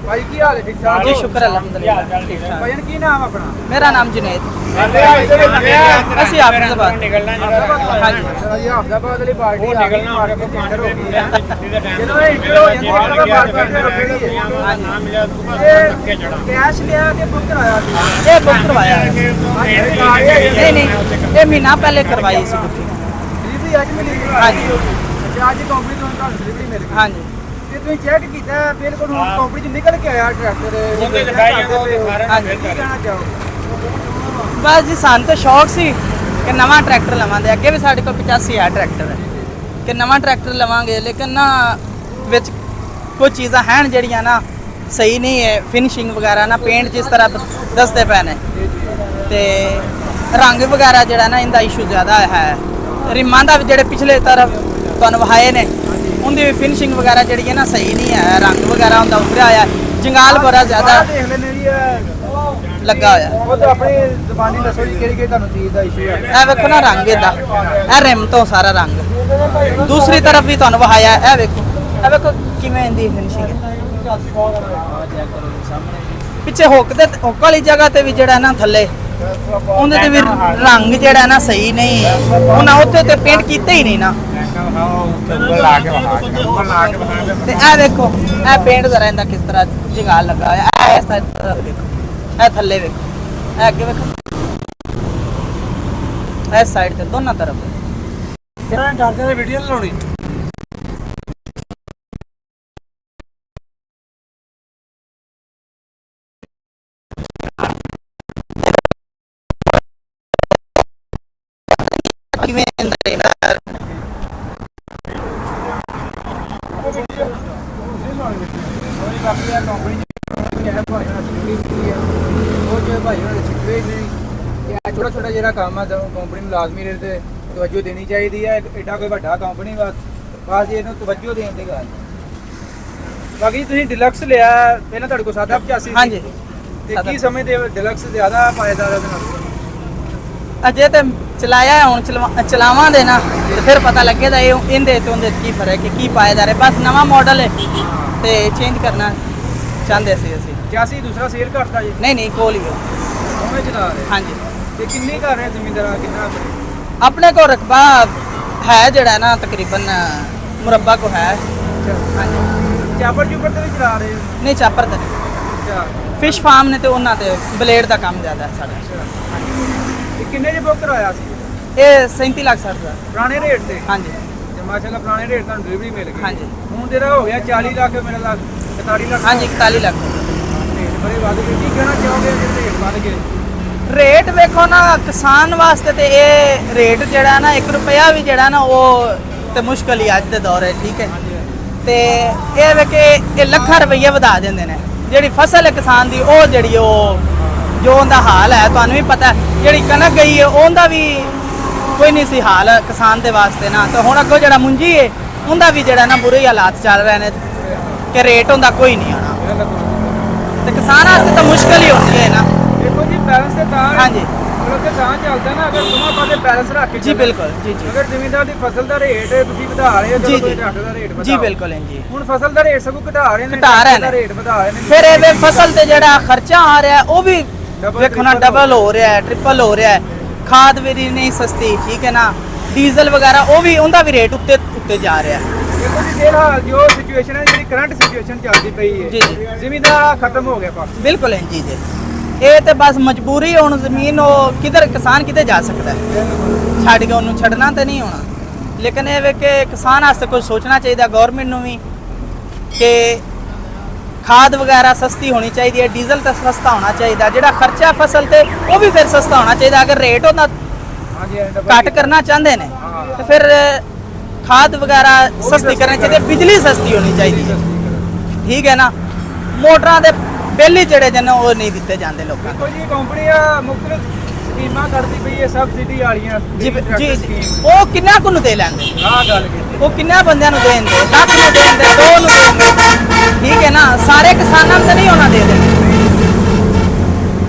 भाई की हाल है? ठीक ठाक जी शुक्र अल्हम्दुलिल्लाह ठीक ठाक। भाई की नाम अपना? मेरा नाम जुनैद। ਅਸੀਂ ਆਫਜ਼ਾਬਾਦ निकलना हाँ जी ये अहमदाबाद वाली पार्टी आ गई मार्केट में इंटर हो गई है ਜਦੋਂ ਇਹ ਇੰਟਰ ਹੋ ਜਾਂਦੀ ਹੈ ਤਾਂ ਮਾਰਕੀਟ में रुकेगी हाँ जी कैश लिया के बुक कराया ਸੀ ਇਹ ਬੁੱਕ ਕਰਵਾਇਆ ਹੈ। नहीं नहीं ये महीना पहले करवाई सी बुकिंग। डिलीवरी आज मिली हाँ जी अच्छा आज कंपनी ਤੋਂ ਤੁਹਾਨੂੰ ਡਿਲੀਵਰੀ ਮਿਲ ਗਈ हाँ जी ਤੇ ਤੁਸੀਂ ਚੈੱਕ ਕੀਤਾ ਬਿਲਕੁਲ ਹੁਣ ਕੰਪਨੀ ਚ ਨਿਕਲ ਕੇ ਆਇਆ ਟਰੈਕਟਰ हाँ जी ਕੀ ਕਹਿਣਾ ਚਾਹੋਗੇ? बस जी ਸਾਨੂੰ ਤਾਂ ਸ਼ੌਕ ਸੀ ਕਿ ਨਵਾਂ ਟਰੈਕਟਰ ਲਵਾਂਗੇ। ਅੱਗੇ ਵੀ ਸਾਡੇ ਕੋਲ 85 ਆ ਟਰੈਕਟਰ ਹੈ ਕਿ ਨਵਾਂ ਟਰੈਕਟਰ ਲਵਾਂਗੇ, ਲੇਕਿਨ ਨਾ ਵਿੱਚ ਕੁਝ ਚੀਜ਼ਾਂ ਹਨ ਜਿਹੜੀਆਂ ਨਾ ਸਹੀ ਨਹੀਂ ਹੈ। ਫਿਨਿਸ਼ਿੰਗ ਵਗੈਰਾ ਨਾ ਪੇਂਟ ਜਿਸ ਤਰ੍ਹਾਂ ਦੱਸਦੇ ਪਏ ਨੇ ਤੇ ਰੰਗ ਵਗੈਰਾ ਜਿਹੜਾ ਨਾ ਇਹਦਾ ਇਸ਼ੂ ਜ਼ਿਆਦਾ ਹੈ। ਰਿਮਾਂ ਦਾ ਵੀ ਜਿਹੜੇ ਪਿਛਲੇ ਤਰਫ ਤੁਹਾਨੂੰ ਵਹਾਏ ਨੇ ਉਹਦੀ ਵੀ ਫਿਨਿਸ਼ਿੰਗ ਵਗੈਰਾ ਜਿਹੜੀ ਹੈ ਨਾ ਸਹੀ ਨਹੀਂ ਹੈ। ਰੰਗ ਵਗੈਰਾ ਹੁੰਦਾ ਉਤਰਿਆ ਹੋਇਆ, ਜੰਗਾਲ ਬੜਾ ਜ਼ਿਆਦਾ ਦੇਖ ਲੈਣੇ ਜੀ ਲੱਗਾ ਹੋਇਆ। ਉਹ ਤਾਂ ਆਪਣੀ ਜ਼ਬਾਨੀ ਦੱਸੋ ਜੀ ਕਿਹੜੀ ਕਿਹੜੀ ਤੁਹਾਨੂੰ ਚੀਜ਼ ਦਾ ਇਸ਼ੂ ਹੈ? ਇਹ ਵੇਖੋ ਨਾ ਰੰਗ ਇਹਦਾ, ਇਹ ਰਿਮ ਤੋਂ ਸਾਰਾ ਰੰਗ। ਦੂਸਰੀ ਤਰਫ ਵੀ ਤੁਹਾਨੂੰ ਵਹਾਇਆ, ਇਹ ਵੇਖੋ ਕਿਵੇਂ ਇਹਦੀ ਫਿਨਿਸ਼ਿੰਗ ਹੈ। ਪਿੱਛੇ ਹੁੱਕ ਵਾਲੀ ਜਗ੍ਹਾ ਤੇ ਵੀ ਜਿਹੜਾ ਨਾ ਥੱਲੇ ਉਹਦੇ ਤੇ ਵੀ ਰੰਗ ਜਿਹੜਾ ਨਾ ਸਹੀ ਨਹੀਂ ਹੈ। ਉਹਨਾਂ ਉੱਥੇ ਤੇ ਪੇਂਟ ਕੀਤੇ ਹੀ ਨਹੀਂ ਨਾ। ਤੇ ਇਹ ਵੇਖੋ ਇਹ ਪੇਂਟ ਜ਼ਰਾ ਇਹਦਾ ਕਿਸ ਤਰ੍ਹਾਂ ਜੰਗਾਲ ਲੱਗਾ ਹੋਇਆ। ਇਹ ਇਸ ਤਰ੍ਹਾਂ ਵੇਖੋ, ਇਹ ਥੱਲੇ ਵੇਖੋ, ਇਹ ਅੱਗੇ ਵੇਖੋ, ਇਸ ਸਾਈਡ ਤੇ ਦੋਨਾਂ ਤਰਫ। ਕਿਹੜਾ ਡਰਦੇ ਨੇ ਵੀਡੀਓ ਲਾਉਣੀ ਕਿਵੇਂ ਕੰਪਨੀ ਛੋਟਾ ਛੋਟਾ ਜਿਹੜਾ ਕੰਮ ਆ ਕੰਪਨੀ ਨੂੰ ਲਾਜ਼ਮੀ ਰੇਟ ਤੇ ਤਵੱਜੋ ਦੇਣੀ ਚਾਹੀਦੀ ਹੈ। ਐਡਾ ਕੋਈ ਵੱਡਾ ਕੰਪਨੀ ਬਸ ਇਹਨੂੰ ਤਵੱਜੋ ਦੇਣ ਦੀ ਗੱਲ। ਬਾਕੀ ਤੁਸੀਂ ਡਿਲਕਸ ਲਿਆ ਪਹਿਲਾਂ ਤੁਹਾਡੇ ਕੋਲ ਸਾਦਾ 85 ਹਾਂਜੀ ਤੇ ਕੀ ਸਮਝਦੇ ਡਿਲਕਸ ਜ਼ਿਆਦਾ ਪਾਏਦਾਰ ਉਹਦੇ ਨਾਲ? ਅਜੇ ਤੇ ਚਲਾਇਆ ਹੁਣ ਚਲਾਵਾਂਗੇ ਨਾ ਤੇ ਫਿਰ ਪਤਾ ਲੱਗੇਗਾ ਇਹ ਇਹਦੇ ਤੇ ਉਹਦੇ ਕੀ ਫਰਕ ਹੈ, ਕੀ ਪਾਇਆ ਜਾ ਰਿਹਾ। ਬਸ ਨਵਾਂ ਮਾਡਲ ਹੈ ਤੇ ਚੇਂਜ ਕਰਨਾ ਚਾਹੁੰਦੇ ਸੀ ਅਸੀਂ। 85 ਦੂਸਰਾ ਸੇਲ ਕਰਤਾ ਜੀ? ਨਹੀਂ ਨਹੀਂ ਕੋਲ ਹੀ ਹੋ। ਦੋਵੇਂ ਚਲਾ ਰਹੇ? ਹਾਂਜੀ ਤੇ ਕਿੰਨੀ ਕਰ ਰਹੇ ਜ਼ਮੀਨਦਾਰਾਂ ਕਿੰਨਾ? ਆਪਣੇ ਕੋਲ ਰਕਬਾ ਹੈ ਜਿਹੜਾ ਨਾ ਤਕਰੀਬਨ ਮੁਰੱਬਾ ਕੋ ਹੈ। ਹਾਂਜੀ ਚਾਪਰ ਚੂਪਰ ਤੇ ਵੀ ਚਲਾ ਰਹੇ ਹੋ? ਨਹੀਂ ਚਾਪਰ ਤੇ ਅੱਛਾ ਫਿਸ਼ ਫਾਰਮ ਨੇ ਤੇ ਉਹਨਾਂ ਤੇ ਬਲੇਡ ਦਾ ਕੰਮ ਜ਼ਿਆਦਾ ਹੈ ਸਾਡਾ। ਤੇ ਕਿੰਨੇ ਜੇ ਬੁੱਕ ਕਰਾਇਆ ਸੀ? ਇਹ 37 ਲੱਖ 60 ਹਜ਼ਾਰ। ਪੁਰਾਣੇ ਰੇਟ ਤੇ? ਹਾਂਜੀ ਤੇ ਮਾਸ਼ਾਅੱਲਾ ਪੁਰਾਣੇ ਰੇਟ ਤੁਹਾਨੂੰ ਡਿਲੀਵਰੀ ਮਿਲ ਗਈ। ਹਾਂਜੀ ਹੁਣ ਜਿਹੜਾ ਹੋ ਗਿਆ 40 ਲੱਖ ਮੇਰੇ ਲੱਖ 41 ਲੱਖ। ਹਾਂਜੀ 41 ਲੱਖ ਰੇਟ ਬੜੇ ਵੱਧ ਗਏ। ਕੀ ਕਹਿਣਾ ਚਾਹੋਗੇ ਜਿਹੜੇ ਰੇਟ ਵੱਧ ਗਏ? ਰੇਟ ਵੇਖੋ ਨਾ ਕਿਸਾਨ ਵਾਸਤੇ ਤੇ ਇਹ ਰੇਟ ਜਿਹੜਾ ਨਾ 1 ਰੁਪਿਆ ਵੀ ਜਿਹੜਾ ਨਾ ਉਹ ਤੇ ਮੁਸ਼ਕਲ ਹੀ ਅੱਜ ਦੇ ਦੌਰ ਹੈ। ਠੀਕ ਹੈ ਤੇ ਇਹ ਵੇ ਕਿ ਇਹ ਲੱਖਾਂ ਰੁਪਈਏ ਵਧਾ ਦਿੰਦੇ ਨੇ। ਜਿਹੜੀ ਫਸਲ ਹੈ ਕਿਸਾਨ ਦੀ ਉਹ ਜਿਹੜੀ ਉਹ ਜੋ ਉਹਦਾ ਹਾਲ ਹੈ ਤੁਹਾਨੂੰ ਵੀ ਪਤਾ ਹੈ। ਜਿਹੜੀ ਕਣਕ ਗਈ ਹੈ ਉਹਦਾ ਵੀ ਕੋਈ ਨਹੀਂ ਸੀ ਹਾਲ ਕਿਸਾਨ ਦੇ ਵਾਸਤੇ ਨਾ। ਤੇ ਹੁਣ ਅੱਗੋਂ ਜਿਹੜਾ ਮੁੰਜੀ ਹੈ ਉਹਦਾ ਵੀ ਜਿਹੜਾ ਨਾ ਬੁਰੇ ਹਾਲਾਤ ਚੱਲ ਰਹੇ ਨੇ ਕਿ ਰੇਟ ਹੁੰਦਾ ਕੋਈ ਨਹੀਂ ਆਉਣਾ ਤੇ ਕਿਸਾਨ ਵਾਸਤੇ ਤਾਂ ਮੁਸ਼ਕਲ ਹੀ ਹੁੰਦੀ ਹੈ ਨਾ। ਦੇਖੋ ਜੀ ਬੈਲੈਂਸ ਤੇ ਤਾਂ ਹਾਂਜੀ ਮਤਲਬ ਕਿ ਤਾਂ ਚੱਲਦਾ ਨਾ ਅਗਰ ਦੋਵਾਂ ਪਾਸੇ ਬੈਲੈਂਸ ਰੱਖ ਕੇ ਜੀ ਬਿਲਕੁਲ ਜੀ ਜੀ ਅਗਰ ਜ਼ਮੀਨਦਾਰ ਦੀ ਫਸਲ ਦਾ ਰੇਟ ਤੁਸੀਂ ਵਧਾ ਰਹੇ ਹੋ ਜੀ, ਜਦੋਂ ਕੋਈ ਜੀ। ਟਰੈਕਟਰ ਦਾ ਰੇਟ ਵਧਾ ਜੀ ਬਿਲਕੁਲ ਹੈ ਜੀ। ਹੁਣ ਫਸਲ ਦਾ ਰੇਟ ਸਗੋਂ ਘਟਾ ਰਹੇ ਨੇ, ਘਟਾ ਰਹੇ ਟਰੈਕਟਰ ਦਾ ਨੇ। ਰੇਟ ਵਧਾ ਰਹੇ ਨੇ। ਫਿਰ ਇਹ ਫਸਲ ਤੇ ਜਿਹੜਾ ਖਰਚਾ ਆ ਰਿਹਾ ਉਹ ਵੀ ਵੇਖੋ ਨਾ ਡਬਲ ਹੋ ਰਿਹਾ ਹੈ, ਟ੍ਰਿਪਲ ਹੋ ਰਿਹਾ ਹੈ। ਖਾਦ ਵੀ ਨਹੀਂ ਸਸਤੀ, ਠੀਕ ਹੈ ਨਾ। ਡੀਜ਼ਲ ਵਗੈਰਾ ਉਹ ਵੀ ਉਹਦਾ ਵੀ ਰੇਟ ਉੱਤੇ ਜਾ ਰਿਹਾ ਹੈ। ਦੇਖੋ ਜੀ ਫਿਲਹਾਲ ਜੋ ਸਿਚੁਏਸ਼ਨ ਹੈ ਜਿਹੜੀ ਕਰੰਟ ਸਿਚੁਏਸ਼ਨ ਚੱਲਦੀ ਪਈ ਹੈ ਜੀ, ਜੀ। ਜ਼ਿਮੀਂਦਾਰ ਖਤਮ ਹੋ ਗਿਆ ਪਾਸ। ਬਿਲਕੁਲ ਹੈ ਜੀ ਜੀ। ਇਹ ਤੇ ਬਸ ਮਜਬੂਰੀ ਹੁਣ ਜ਼ਮੀਨ ਉਹ ਕਿਧਰ ਕਿਸਾਨ ਕਿਤੇ ਜਾ ਸਕਦਾ ਹੈ ਛੱਡ ਕੇ ਉਹਨੂੰ ਛੱਡਣਾ ਤੇ ਨਹੀਂ ਹੋਣਾ। ਲੇਕਿਨ ਇਹ ਵੇ ਕਿ ਕਿਸਾਨ ਵਾਸਤੇ ਕੁਝ ਸੋਚਣਾ ਚਾਹੀਦਾ ਗਵਰਨਮੈਂਟ ਨੂੰ ਵੀ ਕਿ ਖਾਦ ਵਗੈਰਾ ਸਸਤੀ ਹੋਣੀ ਚਾਹੀਦੀ ਹੈ, ਡੀਜ਼ਲ ਤਾਂ ਸਸਤਾ ਹੋਣਾ ਚਾਹੀਦਾ। ਜਿਹੜਾ ਖਰਚਾ ਫਸਲ ਤੇ ਉਹ ਵੀ ਫਿਰ ਸਸਤਾ ਹੋਣਾ ਚਾਹੀਦਾ। ਅਗਰ ਰੇਟ ਉਹਦਾ ਘੱਟ ਕਰਨਾ ਚਾਹੁੰਦੇ ਨੇ ਤੇ ਫਿਰ ਖਾਦ ਵਗੈਰਾ ਸਸਤੀ ਕਰਨੀ ਚਾਹੀਦੀ ਹੈ, ਬਿਜਲੀ ਸਸਤੀ ਹੋਣੀ ਚਾਹੀਦੀ ਹੈ। ਠੀਕ ਹੈ ਨਾ। ਮੋਟਰਾਂ ਦੇ ਬਿੱਲ ਹੀ ਜਿਹੜੇ ਜਨ ਉਹ ਨਹੀਂ ਦਿੱਤੇ ਜਾਂਦੇ ਲੋਕਾਂ ਨੂੰ। ਦੇਖੋ ਜੀ ਕੰਪਨੀਆਂ ਮੁਖਤਲਿਫ ਸਕੀਮਾਂ ਕੱਢਦੀ ਪਈ ਹੈ ਸਬਸਿਡੀ ਵਾਲੀਆਂ। ਜੀ ਜੀ ਉਹ ਕਿੰਨਾ ਕੁ ਨੂੰ ਦੇ ਲੈਂਦੇ, ਆਹ ਗੱਲ ਕੀਤੀ। ਉਹ ਕਿੰਨਾ ਬੰਦਿਆਂ ਨੂੰ ਦੇਣਗੇ, ਲੱਖ ਨੂੰ ਦੇਣਗੇ, 2 ਨੂੰ ਦੇਣਗੇ। ਠੀਕ ਹੈ ਨਾ। ਸਾਰੇ ਕਿਸਾਨਾਂ ਨੂੰ ਤਾਂ ਨਹੀਂ ਉਹਨਾਂ ਦੇ ਦੇਣਗੇ।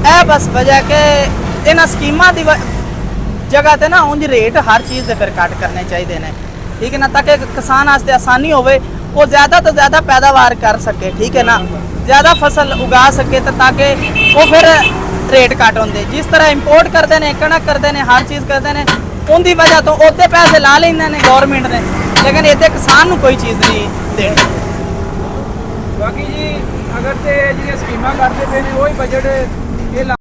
ਇਹ ਬਸ ਵਜ੍ਹਾ ਕਿ ਇਹਨਾਂ ਸਕੀਮਾਂ ਦੀ ਜਗ੍ਹਾ ਤੇ ਨਾ ਉਂਝ ਰੇਟ ਹਰ ਚੀਜ਼ ਦੇ ਫਿਰ ਕੱਟ ਕਰਨੇ ਚਾਹੀਦੇ ਨੇ। ਠੀਕ ਹੈ ਨਾ, ਤਾਂ ਕਿ ਕਿਸਾਨ ਵਾਸਤੇ ਆਸਾਨੀ ਹੋਵੇ। ਉਹ ਜ਼ਿਆਦਾ ਤੋਂ ਜ਼ਿਆਦਾ ਪੈਦਾਵਾਰ ਕਰ ਸਕੇ, ਠੀਕ ਹੈ ਨਾ, ਜ਼ਿਆਦਾ ਫਸਲ ਉਗਾ ਸਕੇ ਤਾਂ ਤਾਂ ਕਿ ਉਹ ਫਿਰ ਰੇਟ ਘੱਟ ਹੁੰਦੇ। ਜਿਸ ਤਰ੍ਹਾਂ ਇੰਪੋਰਟ ਕਰਦੇ ਨੇ, ਕਣਕ ਕਰਦੇ ਨੇ, ਹਰ ਚੀਜ਼ ਕਰਦੇ ਨੇ, ਉਹਦੀ ਵਜ੍ਹਾ ਤੋਂ ਉਹਦੇ ਪੈਸੇ ਲਾ ਲੈਂਦੇ ਨੇ ਗਵਰਨਮੈਂਟ ਨੇ, ਲੇਕਿਨ ਇੱਥੇ ਕਿਸਾਨ ਨੂੰ ਕੋਈ ਚੀਜ਼ ਨਹੀਂ ਦੇਣੀ। ਬਾਕੀ ਜੀ ਅਗਰ ਤੇ ਜਿਹੜੀਆਂ ਸਕੀਮਾਂ ਕਰਦੇ ਪਏ ਨੇ ਉਹੀ ਬਜਟ ਇਹ